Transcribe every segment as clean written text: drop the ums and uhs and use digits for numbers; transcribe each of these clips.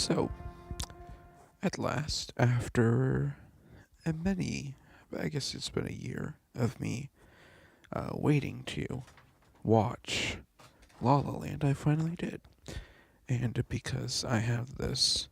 So, at last, after many, I guess it's been a year of me waiting to watch La La Land, I finally did. And because I have this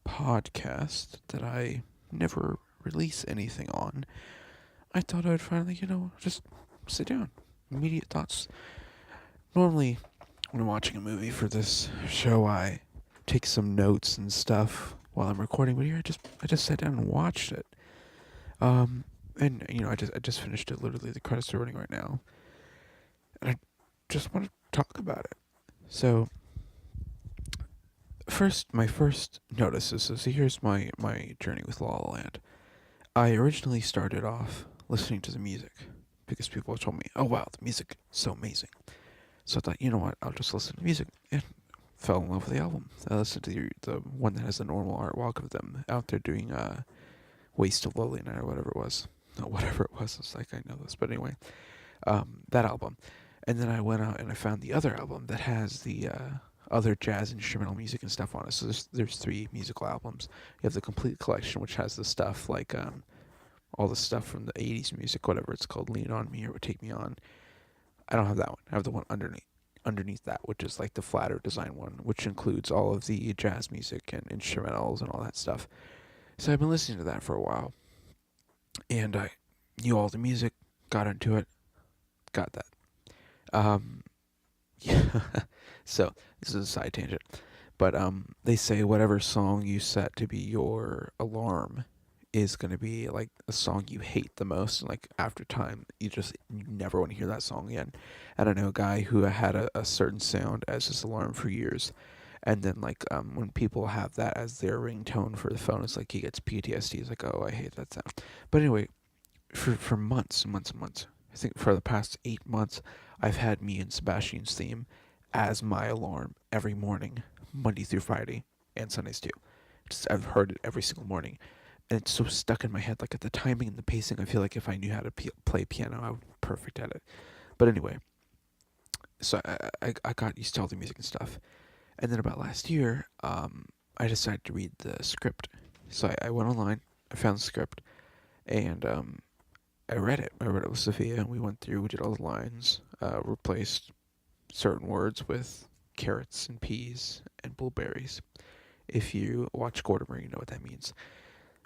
podcast that I never release anything on, I thought I would finally, just sit down. Immediate thoughts. Normally, when I'm watching a movie for this show, I take some notes and stuff while I'm recording, but here I just sat down and watched it. And I just finished it. Literally, the credits are running right now, and I just want to talk about it. So, my first notice is so here's my journey with La La Land. I originally started off listening to the music because people told me, "Oh wow, the music is so amazing." So I thought, you know what, I'll just listen to music, and fell in love with the album. I listened to the one that has the normal art walk of them out there doing Waste of Lowly Night or whatever it was. No, whatever it was. It's like I know this, but anyway, that album, and then I went out and I found the other album that has the other jazz instrumental music and stuff on it. So there's three musical albums. You have the complete collection, which has the stuff like all the stuff from the '80s music, whatever it's called, Lean on Me or Take Me On. I don't have that one. I have the one underneath that, which is like the flatter design one, which includes all of the jazz music and instrumentals and all that stuff. So I've been listening to that for a while, and I knew all the music, got into it, got that. Um, yeah. So this is a side tangent, but they say whatever song you set to be your alarm is going to be like a song you hate the most, and like after time you never want to hear that song again. And I know a guy who had a certain sound as his alarm for years, and then like when people have that as their ringtone for the phone, it's like he gets PTSD. He's like, oh, I hate that sound. But anyway, for months and months and months, I think for the past 8 months, I've had me and Sebastian's theme as my alarm every morning, Monday through Friday, and Sundays too. I've heard it every single morning, and it's so stuck in my head. Like at the timing and the pacing, I feel like if I knew how to play piano, I would be perfect at it. But anyway, so I got used to all the music and stuff, and then about last year, I decided to read the script. So I went online, I found the script, and I read it. I read it with Sophia, and we went through. We did all the lines, replaced certain words with carrots and peas and blueberries. If you watch Gordimer, you know what that means.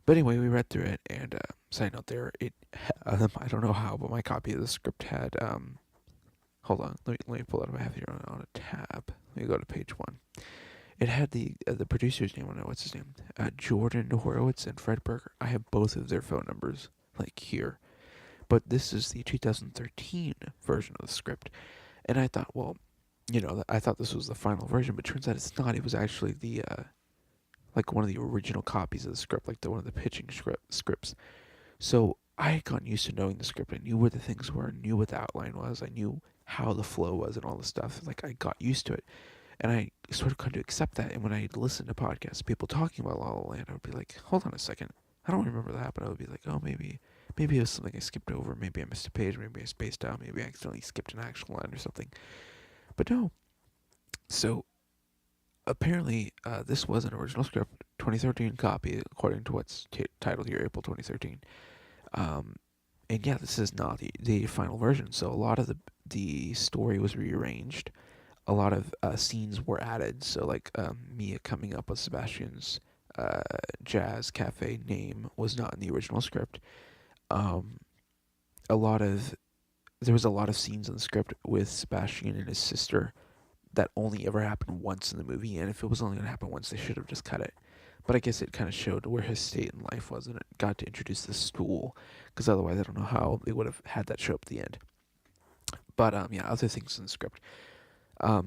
But anyway, we read through it, and side note there, I don't know how, but my copy of the script had hold on, let me pull it up. I have here on a tab. Let me go to page one. It had the producer's name on it. What's his name? Jordan Horowitz and Fred Berger. I have both of their phone numbers like here. But this is the 2013 version of the script, and I thought, well, I thought this was the final version, but turns out it's not. It was actually the like one of the original copies of the script, like the one of the pitching scripts. So I had gotten used to knowing the script. I knew where the things were, I knew what the outline was, I knew how the flow was and all the stuff. Like I got used to it, and I sort of come to accept that. And when I listen to podcasts, people talking about La La Land, I would be like, hold on a second, I don't remember that. But I would be like, oh, maybe it was something I skipped over. Maybe I missed a page. Maybe I spaced out. Maybe I accidentally skipped an actual line or something. But no. So apparently, this was an original script, 2013 copy, according to what's titled here, April 2013. Um, and yeah, this is not the final version. So a lot of the story was rearranged. A lot of scenes were added. So like Mia coming up with Sebastian's jazz cafe name was not in the original script. Um, a lot of There was a lot of scenes in the script with Sebastian and his sister that only ever happened once in the movie, and if it was only going to happen once, they should have just cut it. But I guess it kind of showed where his state in life was, and it got to introduce the stool, because otherwise I don't know how they would have had that show up at the end. But yeah, other things in the script.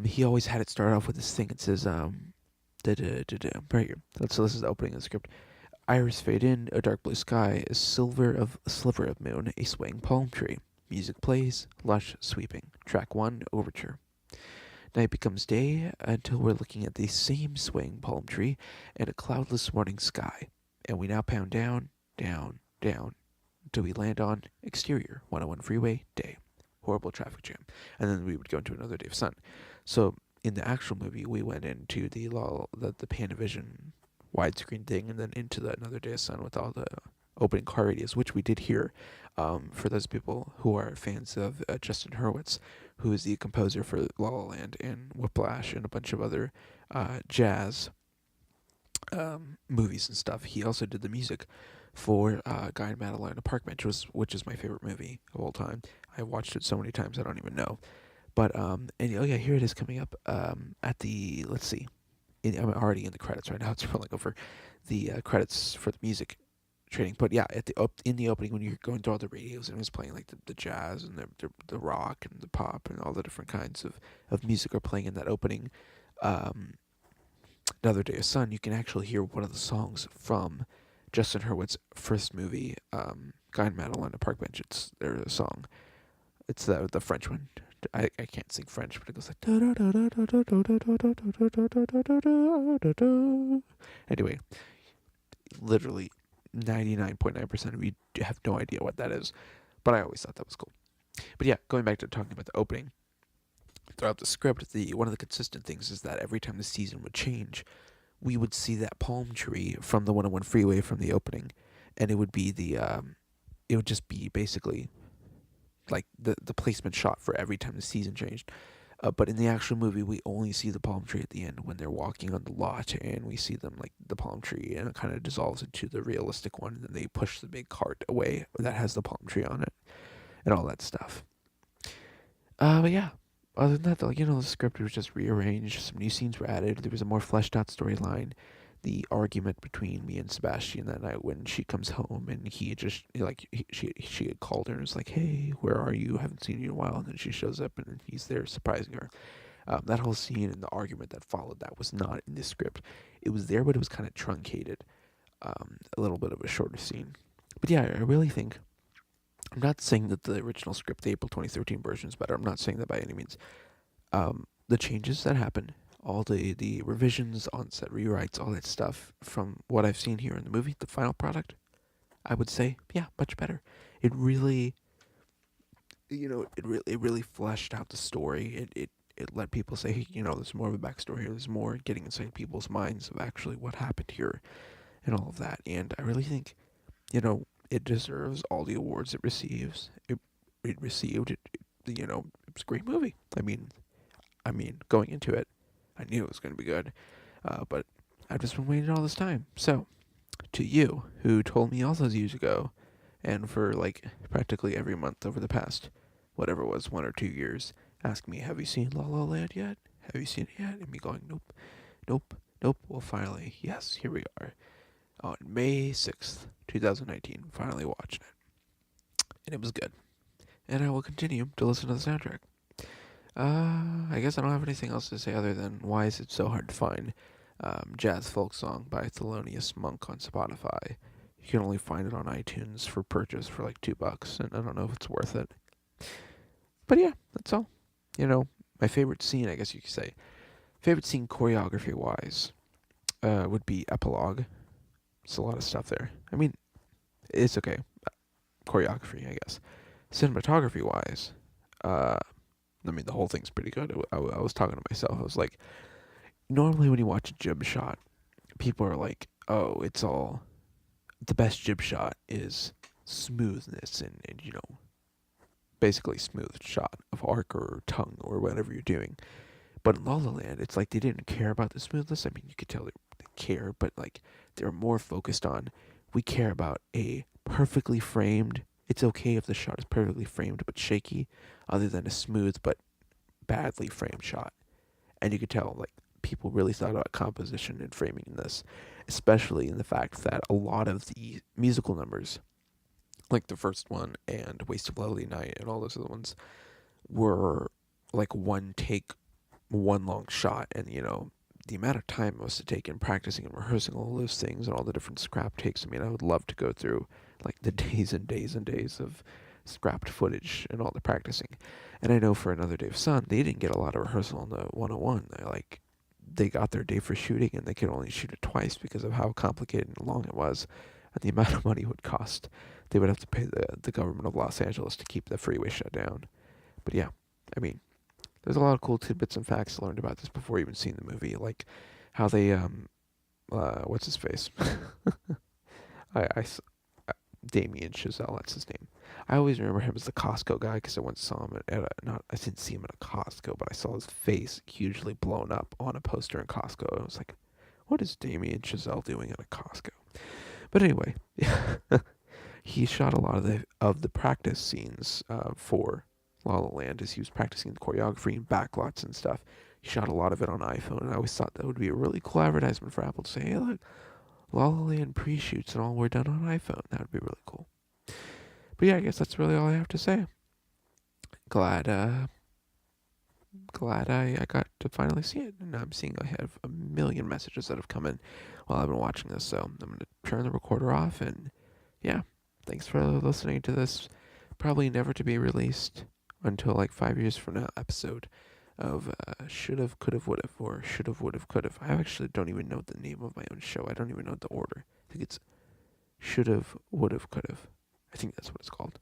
He always had it start off with this thing. It says right here. So this is the opening of the script. Iris fade in, a dark blue sky, a sliver of moon, a swaying palm tree. Music plays, lush, sweeping. Track 1, Overture. Night becomes day until we're looking at the same swaying palm tree and a cloudless morning sky. And we now pound down, down, down, until we land on exterior, 101 freeway, day. Horrible traffic jam. And then we would go into another day of sun. So in the actual movie, we went into the Panavision widescreen thing, and then into the Another Day of Sun with all the opening car radios, which we did hear. For those people who are fans of Justin Hurwitz, who is the composer for La La Land and Whiplash and a bunch of other jazz movies and stuff, he also did the music for Guy and Madeline on a Park Bench, which is my favorite movie of all time. I watched it so many times I don't even know. But and oh yeah, here it is coming up at the, let's see, I'm already in the credits right now. It's rolling over the credits for the music training. But yeah, at the in the opening, when you're going through all the radios and it was playing like the jazz and the rock and the pop and all the different kinds of music are playing in that opening. Um, Another Day of Sun, you can actually hear one of the songs from Justin Hurwitz's first movie, Guy and Madeline on a Park Bench. It's their song. It's the French one. I can't sing French, but it goes like. Anyway, literally 99.9% of you have no idea what that is, but I always thought that was cool. But yeah, going back to talking about the opening, throughout the script, one of the consistent things is that every time the season would change, we would see that palm tree from the 101 freeway from the opening, and it would be it would just be basically like the placement shot for every time the season changed. But in the actual movie, we only see the palm tree at the end when they're walking on the lot, and we see them like the palm tree, and it kind of dissolves into the realistic one, and then they push the big cart away that has the palm tree on it, and all that stuff. But yeah, other than that, the script was just rearranged. Some new scenes were added. There was a more fleshed out storyline. The argument between me and Sebastian that night when she comes home and he just she had called her and was like, "Hey, where are you? Haven't seen you in a while." And then she shows up and he's there surprising her. That whole scene and the argument that followed that was not in this script. It was there, but it was kind of truncated. A little bit of a shorter scene. But yeah, I really think. I'm not saying that the original script, the April 2013 version, is better. I'm not saying that by any means. The changes that happened, all the revisions, on-set rewrites, all that stuff, from what I've seen here in the movie, the final product, I would say, yeah, much better. It really, it really fleshed out the story. It let people say, hey, there's more of a backstory here. There's more getting inside people's minds of actually what happened here and all of that. And I really think, it deserves all the awards it receives. It received it. It was a great movie. Going into it, I knew it was going to be good, but I've just been waiting all this time. So, to you, who told me all those years ago, and for like practically every month over the past, whatever it was, 1 or 2 years, ask me, have you seen La La Land yet? Have you seen it yet? And me going, nope, nope, nope. Well, finally, yes, here we are. On May 6th, 2019, finally watching it. And it was good. And I will continue to listen to the soundtrack. I guess I don't have anything else to say other than why is it so hard to find Jazz Folk Song by Thelonious Monk on Spotify. You can only find it on iTunes for purchase for like $2, and I don't know if it's worth it. But yeah, that's all. My favorite scene, I guess you could say, favorite scene choreography wise, would be Epilogue. It's a lot of stuff there. It's okay. Choreography, I guess. Cinematography wise, the whole thing's pretty good. I was talking to myself. I was like, normally when you watch a jib shot, people are like, oh, it's all, the best jib shot is smoothness and basically smooth shot of arc or tongue or whatever you're doing. But in La La Land, it's like they didn't care about the smoothness. You could tell they care, but like they're more focused on, we care about a perfectly framed, it's okay if the shot is perfectly framed but shaky, other than a smooth but badly framed shot. And you could tell, like, people really thought about composition and framing in this, especially in the fact that a lot of the musical numbers, like the first one and Waste of Lovely Night and all those other ones, were like one take, one long shot. And, the amount of time it must have taken practicing and rehearsing all those things and all the different scrap takes. I would love to go through like the days and days and days of scrapped footage and all the practicing. And I know for Another Day of Sun, they didn't get a lot of rehearsal on the 101. They got their day for shooting and they could only shoot it twice because of how complicated and long it was and the amount of money it would cost. They would have to pay the government of Los Angeles to keep the freeway shut down. But yeah, There's a lot of cool tidbits and facts I learned about this before even seeing the movie, like how they what's his face? I, I s- Damien Chazelle, that's his name. I always remember him as the Costco guy because I once saw him at a, not I didn't see him at a Costco, but I saw his face hugely blown up on a poster in Costco. I was like, what is Damien Chazelle doing at a Costco? But anyway, he shot a lot of the practice scenes for La La Land as he was practicing the choreography and backlots and stuff. He shot a lot of it on iPhone, and I always thought that would be a really cool advertisement for Apple to say, "Hey, look, La La Land pre-shoots and all were done on iPhone." That would be really cool. But yeah, I guess that's really all I have to say. Glad, glad I got to finally see it, and I'm seeing I have a million messages that have come in while I've been watching this. So I'm gonna turn the recorder off, and yeah, thanks for listening to this probably never to be released until like 5 years from now episode of Should've, Could've, Would've, or Should've, Would've, Could've. I actually don't even know the name of my own show. I don't even know the order. I think it's Should've, Would've, Could've. I think that's what it's called.